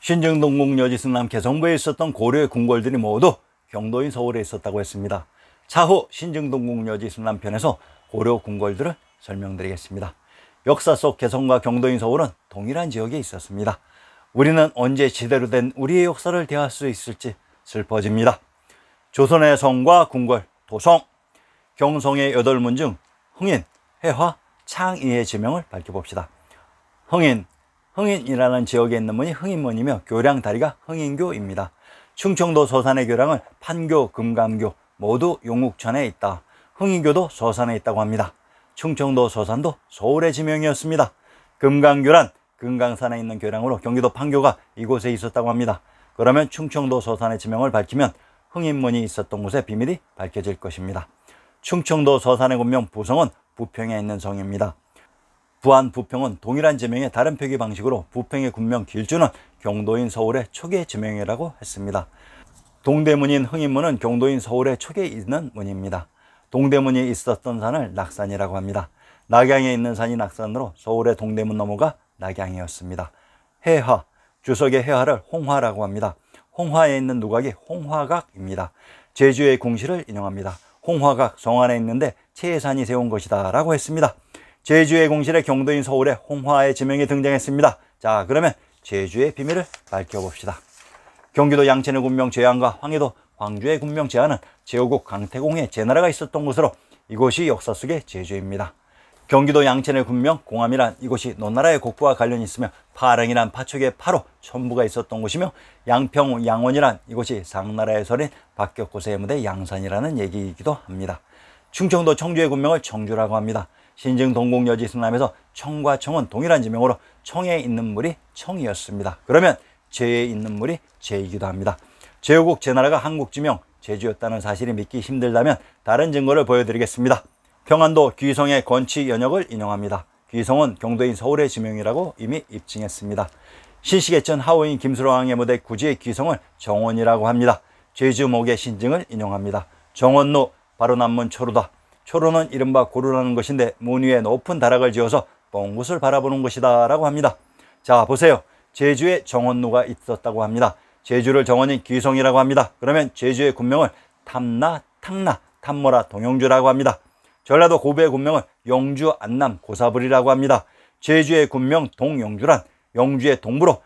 신증동궁 여지승남 개성부에 있었던 고려의 궁궐들이 모두 경도인 서울에 있었다고 했습니다. 차후 신증동궁 여지승남 편에서 고려 궁궐들을 설명드리겠습니다. 역사 속 개성과 경도인 서울은 동일한 지역에 있었습니다. 우리는 언제 제대로 된 우리의 역사를 대할 수 있을지 슬퍼집니다. 조선의 성과 궁궐, 도성, 경성의 8문 중 흥인, 회화, 창의의 지명을 밝혀봅시다. 흥인이라는 지역에 있는 문이 흥인문이며 교량 다리가 흥인교입니다. 충청도 서산의 교량을 판교, 금감교 모두 용욱천에 있다. 흥인교도 서산에 있다고 합니다. 충청도 서산도 서울의 지명이었습니다. 금강교란 금강산에 있는 교량으로 경기도 판교가 이곳에 있었다고 합니다. 그러면 충청도 서산의 지명을 밝히면 흥인문이 있었던 곳의 비밀이 밝혀질 것입니다. 충청도 서산의 군명 부성은 부평에 있는 성입니다. 부안, 부평은 동일한 지명의 다른 표기 방식으로 부평의 군명 길주는 경도인 서울의 초기 지명이라고 했습니다. 동대문인 흥인문은 경도인 서울의 초기에 있는 문입니다. 동대문이 있었던 산을 낙산이라고 합니다. 낙양에 있는 산이 낙산으로 서울의 동대문 너머가 낙양이었습니다. 해화, 주석의 해화를 홍화라고 합니다. 홍화에 있는 누각이 홍화각입니다. 제주의 궁시를 인용합니다. 홍화각 성 안에 있는데 최해산이 세운 것이다 라고 했습니다. 제주의 궁실에 경도인 서울의 홍화의 지명이 등장했습니다. 자, 그러면 제주의 비밀을 밝혀봅시다. 경기도 양천의 군명 제안과 황해도 광주의 군명 제안은 제후국 강태공의 제나라가 있었던 곳으로 이곳이 역사 속의 제주입니다. 경기도 양천의 군명 공암이란 이곳이 노나라의 국부와 관련이 있으며 파릉이란 파촉의 파로 천부가 있었던 곳이며 양평 양원이란 이곳이 상나라의 설인 박격고세의 무대 양산이라는 얘기이기도 합니다. 충청도 청주의 군명을 청주라고 합니다. 신증 동궁 여지승남에서 청과 청은 동일한 지명으로 청에 있는 물이 청이었습니다. 그러면 제에 있는 물이 제이기도 합니다. 제후국 제나라가 한국 지명 제주였다는 사실이 믿기 힘들다면 다른 증거를 보여드리겠습니다. 평안도 귀성의 건치 연역을 인용합니다. 귀성은 경도인 서울의 지명이라고 이미 입증했습니다. 신시계천 하우인 김수로왕의 무대 구지의 귀성을 정원이라고 합니다. 제주목의 신증을 인용합니다. 정원루 바로 남문 초루다. 초루는 이른바 고루라는 것인데 문 위에 높은 다락을 지어서 먼 곳을 바라보는 것이다 라고 합니다. 자, 보세요. 제주에 정원루가 있었다고 합니다. 제주를 정원인 귀성이라고 합니다. 그러면 제주의 군명을 탐나, 탕나, 탐모라, 동영주라고 합니다. 전라도 고부의 군명을 영주, 안남, 고사불이라고 합니다. 제주의 군명 동영주란 영주의 동부로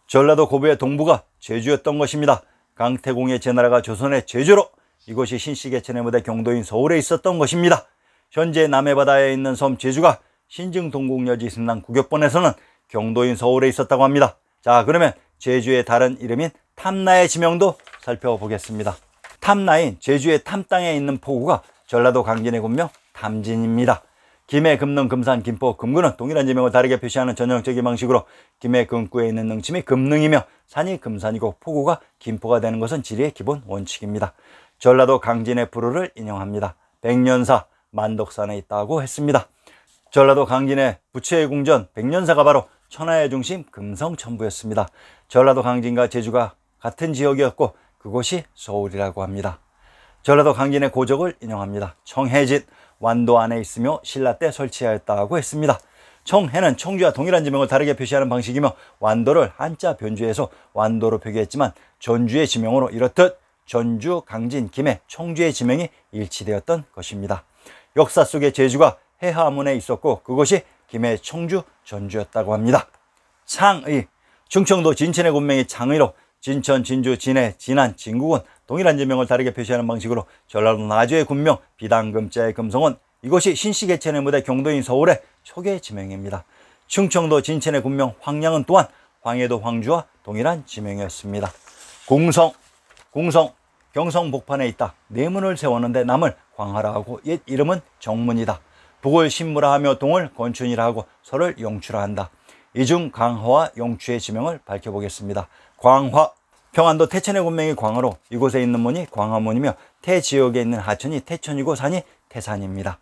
전라도 고부의 동부가 제주였던 것입니다. 강태공의 제나라가 조선의 제주로 이곳이 신시계천의 무대 경도인 서울에 있었던 것입니다. 현재 남해바다에 있는 섬 제주가 신증동궁 여지승남 국역본에서는 경도인 서울에 있었다고 합니다. 자, 그러면 제주의 다른 이름인 탐나의 지명도 살펴보겠습니다. 탐나인 제주의 탐땅에 있는 포구가 전라도 강진의 군명 탐진입니다. 김해, 금능, 금산, 김포, 금구는 동일한 지명을 다르게 표시하는 전형적인 방식으로 김해 금구에 있는 능침이 금능이며 산이 금산이고 포구가 김포가 되는 것은 지리의 기본 원칙입니다. 전라도 강진의 부루를 인용합니다. 백년사, 만덕산에 있다고 했습니다. 전라도 강진의 부처의 궁전 백년사가 바로 천하의 중심 금성천부였습니다. 전라도 강진과 제주가 같은 지역이었고 그곳이 서울이라고 합니다. 전라도 강진의 고적을 인용합니다. 청해진, 완도 안에 있으며 신라 때 설치하였다고 했습니다. 청해는 청주와 동일한 지명을 다르게 표시하는 방식이며 완도를 한자 변주해서 완도로 표기했지만 전주의 지명으로 이렇듯 전주, 강진, 김해, 청주의 지명이 일치되었던 것입니다. 역사 속에 제주가 해하문에 있었고 그것이 김해, 청주, 전주였다고 합니다. 창의, 충청도 진천의 군명이 창의로 진천, 진주, 진해, 진안, 진국은 동일한 지명을 다르게 표시하는 방식으로 전라도 나주의 군명 비단금자의 금성은 이것이 신시계천의 무대 경도인 서울의 초기 지명입니다. 충청도 진천의 군명 황량은 또한 황해도 황주와 동일한 지명이었습니다. 공성, 경성 복판에 있다. 내문을 세웠는데 남을 광하라 하고 옛 이름은 정문이다. 북을 신무라 하며 동을 건춘이라 하고 서를 영추라 한다. 이 중 광화와 영추의 지명을 밝혀보겠습니다. 광화, 평안도 태천의 군명이 광화로 이곳에 있는 문이 광화문이며 태지역에 있는 하천이 태천이고 산이 태산입니다.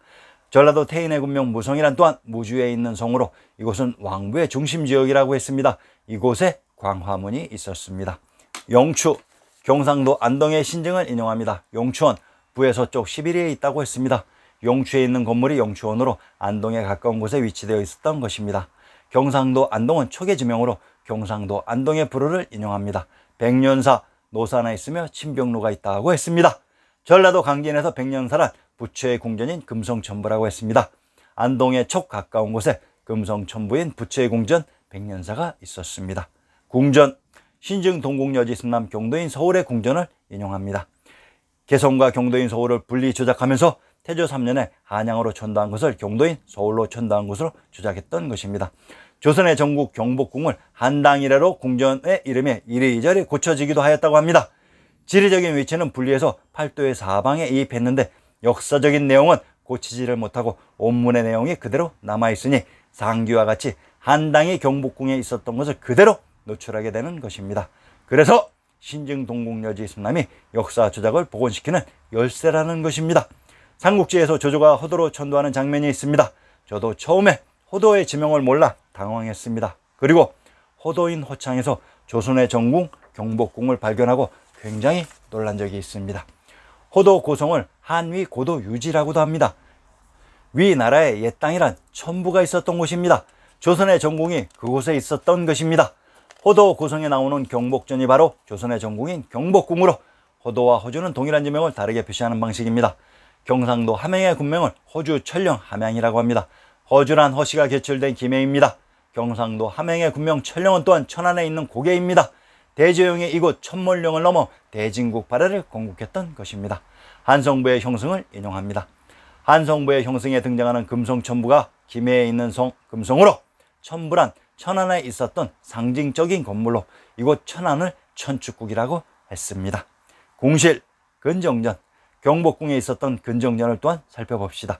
전라도 태인의 군명 무성이란 또한 무주에 있는 성으로 이곳은 왕부의 중심지역이라고 했습니다. 이곳에 광화문이 있었습니다. 영추, 경상도 안동의 신증을 인용합니다. 영추원, 부의 서쪽 11리에 있다고 했습니다. 영추에 있는 건물이 영추원으로 안동에 가까운 곳에 위치되어 있었던 것입니다. 경상도 안동은 초기 지명으로 경상도 안동의 불호를 인용합니다. 백년사, 노산에 있으며 친병로가 있다고 했습니다. 전라도 강진에서 백년사란 부처의 궁전인 금성천부라고 했습니다. 안동의 척 가까운 곳에 금성천부인 부처의 궁전 백년사가 있었습니다. 궁전, 신증 동국여지 승남 경도인 서울의 궁전을 인용합니다. 개성과 경도인 서울을 분리 조작하면서 태조 3년에 한양으로 천도한 것을 경도인 서울로 천도한 것으로 조작했던 것입니다. 조선의 전국 경복궁을 한당 이래로 궁전의 이름이 이리저리 고쳐지기도 하였다고 합니다. 지리적인 위치는 분리해서 팔도의 사방에 이입했는데 역사적인 내용은 고치지를 못하고 원문의 내용이 그대로 남아있으니 상기와 같이 한당이 경복궁에 있었던 것을 그대로 노출하게 되는 것입니다. 그래서 신증 동국여지 승남이 역사 조작을 복원시키는 열쇠라는 것입니다. 삼국지에서 조조가 호도로 천도하는 장면이 있습니다. 저도 처음에 호도의 지명을 몰라 당황했습니다. 그리고 호도인 호창에서 조선의 전궁 경복궁을 발견하고 굉장히 놀란 적이 있습니다. 호도 고성을 한위 고도 유지라고도 합니다. 위나라의 옛 땅이란 천부가 있었던 곳입니다. 조선의 전궁이 그곳에 있었던 것입니다. 호도 고성에 나오는 경복전이 바로 조선의 전궁인 경복궁으로 호도와 호주는 동일한 지명을 다르게 표시하는 방식입니다. 경상도 함양의 군명을 호주 천령 함양이라고 합니다. 허주란 허씨가 개출된 기명입니다. 경상도 함양의 군명 천령은 또한 천안에 있는 고개입니다. 대조영이 이곳 천몰령을 넘어 대진국 발해를 건국했던 것입니다. 한성부의 형승을 인용합니다. 한성부의 형승에 등장하는 금성천부가 김해에 있는 성 금성으로 천부란 천안에 있었던 상징적인 건물로 이곳 천안을 천축국이라고 했습니다. 궁실, 근정전, 경복궁에 있었던 근정전을 또한 살펴봅시다.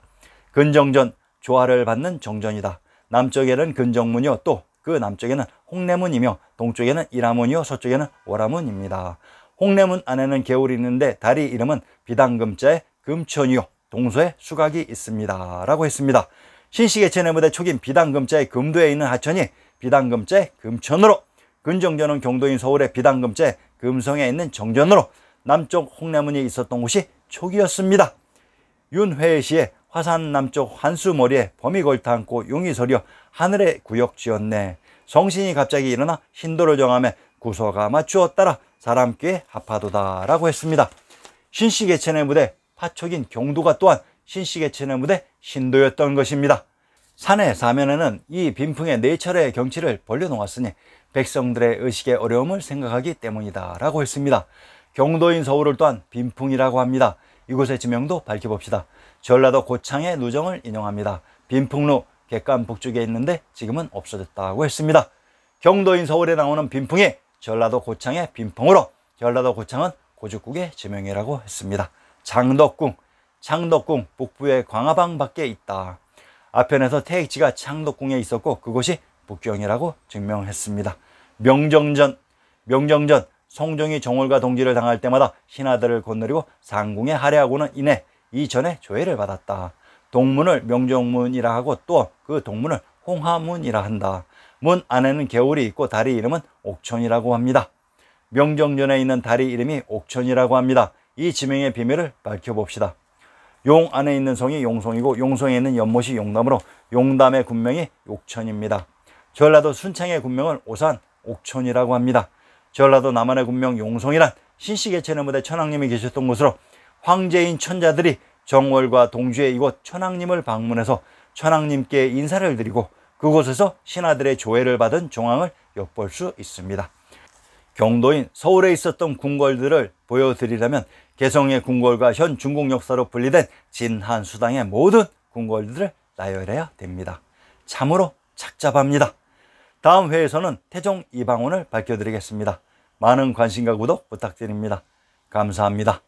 근정전, 조화를 받는 정전이다. 남쪽에는 근정문이요, 또 그 남쪽에는 홍내문이며 동쪽에는 일화문이요, 서쪽에는 월화문입니다. 홍내문 안에는 개울이 있는데 다리 이름은 비당금자의 금천이요, 동서에 수각이 있습니다 라고 했습니다. 신시개천의 무대 촉인 비당금자의 금도에 있는 하천이 비당금자의 금천으로, 근정전은 경도인 서울의 비당금자의 금성에 있는 정전으로, 남쪽 홍내문이 있었던 곳이 촉이었습니다. 윤회시의 화산 남쪽 한수머리에 범이 걸터 앉고 용이 서려 하늘에 구역 지었네. 성신이 갑자기 일어나 신도를 정하며 구서가 맞추어 따라 사람 꾀에 합하도다 라고 했습니다. 신시개천의 무대 파촉인 경도가 또한 신시개천의 무대 신도였던 것입니다. 산의 사면에는 이 빈풍의 네 차례의 경치를 벌려놓았으니 백성들의 의식의 어려움을 생각하기 때문이다 라고 했습니다. 경도인 서울을 또한 빈풍이라고 합니다. 이곳의 지명도 밝혀봅시다. 전라도 고창의 누정을 인용합니다. 빈풍루 객관 북쪽에 있는데 지금은 없어졌다고 했습니다. 경도인 서울에 나오는 빈풍이 전라도 고창의 빈풍으로 전라도 고창은 고죽국의 지명이라고 했습니다. 장덕궁, 창덕궁 북부의 광화방 밖에 있다. 앞편에서 태익지가 창덕궁에 있었고 그곳이 북경이라고 증명했습니다. 명정전, 명정전 성종이 정월과 동지를 당할 때마다 신하들을 건너리고 상궁에 할애하고는 인해 이전에 조회를 받았다. 동문을 명정문이라 하고 또 그 동문을 홍하문이라 한다. 문 안에는 개울이 있고 다리 이름은 옥천이라고 합니다. 명정전에 있는 다리 이름이 옥천이라고 합니다. 이 지명의 비밀을 밝혀봅시다. 용 안에 있는 성이 용성이고 용성에 있는 연못이 용담으로 용담의 군명이 옥천입니다. 전라도 순창의 군명을 오산 옥천이라고 합니다. 전라도 남한의 군명 용성이란 신시개천의 무대 천왕님이 계셨던 곳으로 황제인 천자들이 정월과 동주에 이곳 천왕님을 방문해서 천왕님께 인사를 드리고 그곳에서 신하들의 조회를 받은 정황을 엿볼 수 있습니다. 경도인 서울에 있었던 궁궐들을 보여드리려면 개성의 궁궐과 현 중국 역사로 분리된 진한 수당의 모든 궁궐들을 나열해야 됩니다. 참으로 착잡합니다. 다음 회에서는 태종 이방원을 밝혀드리겠습니다. 많은 관심과 구독 부탁드립니다. 감사합니다.